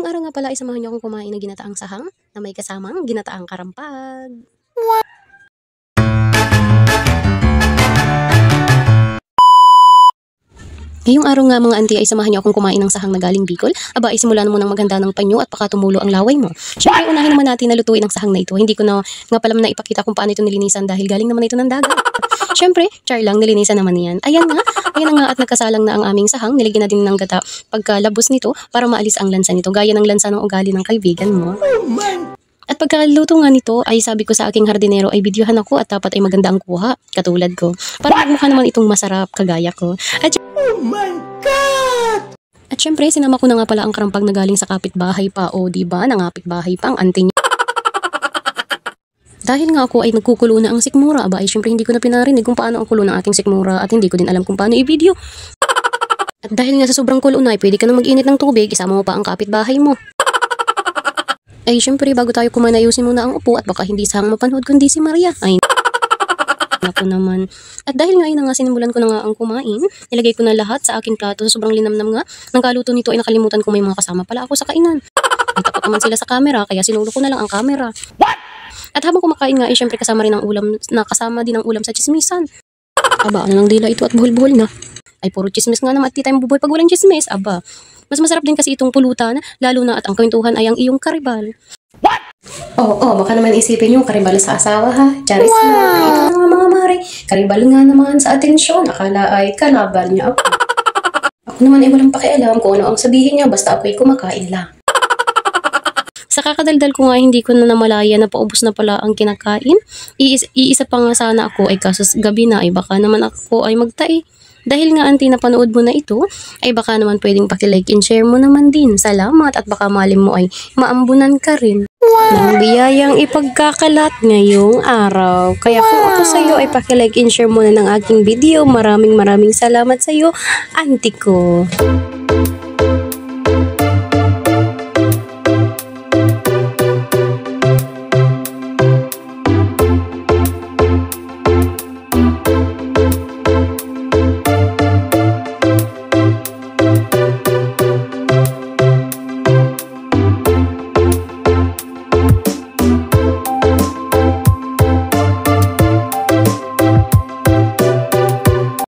Ngayong araw nga pala ay samahan niyo akong kumain ng ginataang sahang na may kasamang ginataang karampag. Ngayong araw nga mga auntie ay samahan niyo akong kumain ng sahang na galing Bicol. Aba, isimulan mo ng maganda ng panyo at baka tumulo ang laway mo. Siyempre, unahin naman natin na lutuin ang sahang na ito. Hindi ko na nga pala na ipakita kung paano ito nilinisan dahil galing naman ito ng dagat. Siyempre, char lang, nilinisan naman yan. Ayan na nga at nagkasalang na ang aming sahang. Niligyan na din ng gata pagkalabos nito para maalis ang lansa nito. Gaya ng lansa ng ugali ng kaibigan mo. At pagkaluto nga nito ay sabi ko sa aking hardinero ay videohan ako at dapat ay maganda ang kuha, katulad ko. Para magmukha naman itong masarap kagaya ko. Oh my God! At syempre, sinama ko na nga pala ang karampag na galing sa kapitbahay pa. O diba, nangapitbahay pa ang auntie niya. Dahil nga ako ay nagkukulo na ang sikmura, aba ay syempre hindi ko na pinarinig kung paano ang kulo ng aking sikmura at hindi ko din alam kung paano i-video. At dahil nga sa sobrang kulo na ay pwede ka na mag-init ng tubig, isama mo pa ang kapitbahay mo. Ay syempre bago tayo kumain ayusin muna ang upo at baka hindi sahang mapanood kundi si Maria. Ay ako naman. At dahil nga ay nga sinimulan ko na nga ang kumain, nilagay ko na lahat sa aking plato. Sobrang linamnam nga ng kaluto nito ay nakalimutan ko may mga kasama pala ako sa kainan. Ay takot naman sila sa camera kaya sinulo ko na lang ang camera. At habang kumakain nga ay syempre kasama rin ang ulam na kasama din ang ulam sa chismisan. Aba ano ng dila ito at buhol-buhol na. Ay puro chismis nga naman at di tayo mabubuhay pag walang chismis. Aba mas masarap din kasi itong pulutan lalo na at ang kwentuhan ay ang iyong karibal. Oo, baka naman isipin yung karibal sa asawa ha. Charis na. Ito nga mga mare. Karibal nga naman sa atensyon. Akala ay kalabal niya ako. Ako naman ay walang pakialam kung ano ang sabihin niya basta ako'y kumakain lang. Sa kakadaldal ko nga hindi ko na namalaya na paubos na pala ang kinakain. Iisa pa nga sana ako ay kaso gabi na ay baka naman ako ay magtai. Dahil nga auntie napanood mo na ito, ay baka naman pwedeng paki-like and share mo naman din. Salamat at baka malim mo ay maambunan ka rin. Ng biyayang ipagkakalat ngayong araw. Kaya kung ako sa iyo ay paki-like and share mo na ng aking video. Maraming salamat sa iyo, auntie ko.